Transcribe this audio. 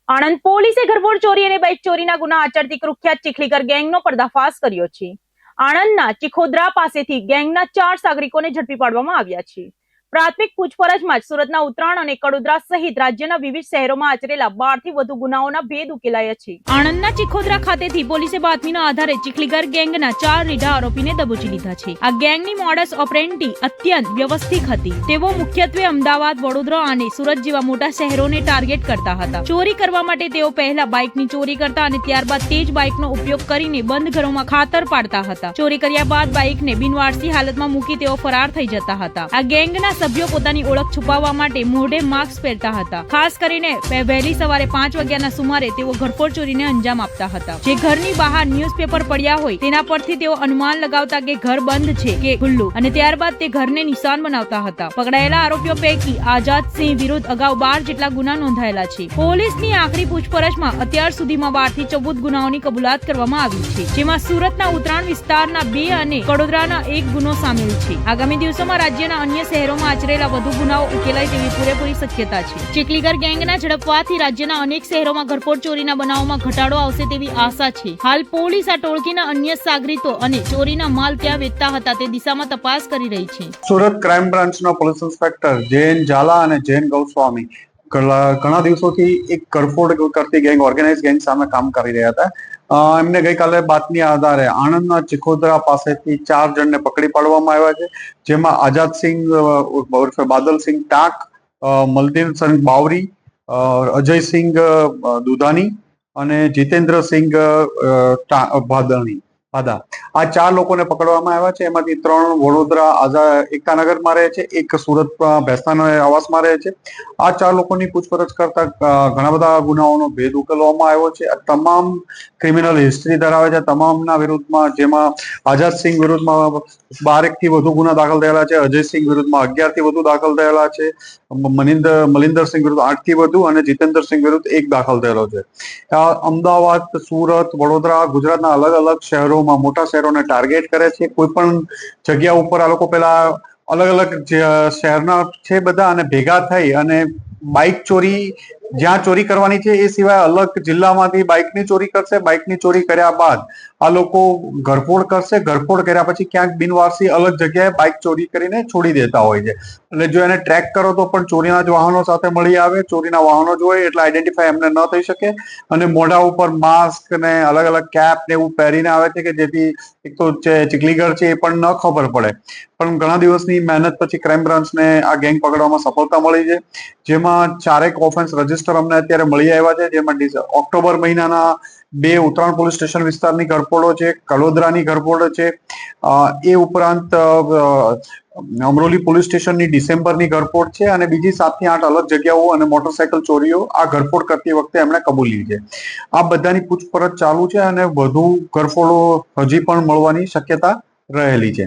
આણંદ પોલીસે ઘરફોડ ચોરી અને બાઇક ચોરીના ગુના આચરતી કુખ્યાત ચીખલીગર ગેંગનો પર્દાફાશ કર્યો છે। આણંદના ચીખોદરા પાસેથી ગેંગના 4 સાગરિકોને ઝડપી પાડવામાં આવ્યા છે। પ્રાથમિક પૂછપરછમાં જ સુરતના ઉત્તરાણ અને કડોદરા સહિત રાજ્યના વિવિધ શહેરોમાં આચરેલા 12 થી વધુ ગુનાઓના ભેદ ઉકેલાયા છે। આણંદના ચીખોદરા ખાતેથી પોલીસે બાતમીના આધારે ચીખલીગર ગેંગના 4 રીઢા આરોપીને દબોચી લીધા છે। આ ગેંગની મોડસ ઓપરેન્ડી અત્યંત વ્યવસ્થિત હતી। તેઓ મુખ્યત્વે અમદાવાદ, વડોદરા અને સુરત જેવા મોટા શહેરોને ટાર્ગેટ કરતા હતા। ચોરી કરવા માટે તેઓ પહેલા બાઇકની ચોરી કરતા અને ત્યારબાદ તે જ બાઇકનો ઉપયોગ કરીને બંધ ઘરોમાં ખાતર પાડતા હતા। ચોરી કર્યા બાદ બાઇકને બિનવારસી હાલતમાં મૂકી તેઓ ફરાર થઈ જતા હતા। આ ગેંગના સભ્યો પોતાની ઓળખ છુપાવવા માટે મોઢે માસ્ક પહેરતા હતા। ખાસ કરીને વહેલી સવારે 5 વાગ્યાના સુમારે તેઓ ઘરફોડ ચોરીને અંજામ આપતા હતા। જે ઘરની બહાર ન્યૂઝપેપર પડ્યા હોય તેના પરથી તેઓ અનુમાન લગાવતા કે ઘર બંધ છે કે ખુલ્લું, અને ત્યારબાદ તે ઘરને નિશાન બનાવતા હતા। પકડાયેલા આરોપીઓ પૈકી આઝાદસિંહ વિરુદ્ધ અગાઉ 12 જેટલા ગુના નોંધાયેલા છે। પોલીસની આખરી પૂછપરછમાં અત્યાર સુધીમાં 12 થી 14 ગુનાઓની કબૂલાત કરવામાં આવી છે, જેમાં સુરતના ઉત્તરાણ વિસ્તારના 2 અને કડોદરાના 1 ગુનો સામેલ છે। આગામી દિવસોમાં રાજ્યના અન્ય શહેરોમાં આચરેલા વધુ ગુનાઓ ઉકેલાય તેવી પૂરેપૂરી શક્યતા છે। ચીખલીગર ગેંગના ઝડપવાથી રાજ્યના અનેક શહેરોમાં ઘરફોડ ચોરીના બનાવોમાં ઘટાડો આવશે તેવી આશા છે। હાલ પોલીસ આ ટોળકીના અન્ય સાગરીતો અને ચોરીના માલ ક્યાં વેચતા હતા તે દિશામાં તપાસ કરી રહી છે। સુરત ક્રાઇમ બ્રાન્ચના પોલીસ ઇન્સ્પેક્ટર જૈન ઝાલા અને જૈન ગૌસ્વામી ઘણા દિવસોથી એક ઘરફોડ કરતી ગેંગ, ઓર્ગેનાઇઝ ગેંગ સામે કામ કરી રહ્યા હતા। એમને ગઈકાલે બાતમી આધારે આણંદના ચીખોદરા પાસેથી 4 જણને પકડી પાડવામાં આવ્યા છે, જેમાં આઝાદસિંહ ઉર્ફે બાદલસિંહ ટાંક, મલદીવસિંહ બાવરી, અજયસિંહ દુધાની અને જીતેન્દ્રસિંહ ભાદા, આ 4 લોકોને પકડવામાં આવ્યા છે। એમાંથી 3 વડોદરા એકતાનગરમાં રહે છે, 1 સુરત ભેસ્તાન આવાસમાં રહે છે। આ 4 લોકોની પૂછપરછ કરતા ઘણા બધા ગુનાઓનો ભેદ ઉકેલવામાં આવ્યો છે। આ તમામ ક્રિમિનલ હિસ્ટ્રી ધરાવે છે। તમામના વિરુદ્ધમાં, જેમાં આઝાદસિંહ વિરુદ્ધમાં 12 થી વધુ ગુના દાખલ થયેલા છે, અજયસિંહ વિરુદ્ધમાં 11 થી વધુ દાખલ થયેલા છે, મલિંદરસિંહ વિરુદ્ધ 8 થી વધુ અને જીતેન્દ્રસિંહ વિરુદ્ધ 1 દાખલ થયેલો છે। અમદાવાદ, સુરત, વડોદરા, ગુજરાતના અલગ અલગ શહેરોમાં, મોટા શહેરોને ટાર્ગેટ કરે છે। કોઈ પણ જગ્યા ઉપર આ લોકો પેલા અલગ અલગ શહેરના છે બધા, અને ભેગા થઈ અને બાઇક ચોરી જ્યાં ચોરી કરવાની છે એ સિવાય અલગ જિલ્લામાંથી બાઇકની ચોરી કરશે। બાઇકની ચોરી કર્યા બાદ આ લોકો ઘરફોડ કરશે। ઘરફોડ કર્યા પછી ક્યાંક બિનવારસી અલગ જગ્યાએ બાઇક ચોરી કરીને છોડી દેતા હોય છે। એટલે જો એને ટ્રેક કરો તો પણ ચોરીના જ વાહનો સાથે મળી આવે। ચોરીના વાહનો જ હોય એટલે આઈડેન્ટિફાય એમને ન થઈ શકે, અને મોઢા ઉપર માસ્ક ને અલગ અલગ કેપ ને એવું પહેરીને આવે છે કે જેથી એક તો ચીખલીગર છે એ પણ ન ખબર પડે। પણ ઘણા દિવસની મહેનત પછી ક્રાઇમ બ્રાન્ચને આ ગેંગ પકડવામાં સફળતા મળી છે, જેમાં 4 ઓફેન્સ રજીસ્ટર અમને અત્યારે મળી આવ્યા છે। જેમાં ઓક્ટોબર મહિનાના 2 ઉત્તરાણ પોલીસ સ્ટેશન વિસ્તારની ઘરફોડો છે, કડોદરાની ઘરફોડો છે, એ ઉપરાંત અમરોલી પોલીસ સ્ટેશનની ડિસેમ્બરની ઘરફોડ છે, અને બીજી 7 થી 8 અલગ જગ્યાઓ અને મોટરસાયકલ ચોરીઓ આ ઘરફોડ કરતી વખતે એમણે કબૂલી છે। આ બધાની પૂછપરછ ચાલુ છે અને વધુ ઘરફોડો હજી પણ મળવાની શક્યતા રહેલી છે।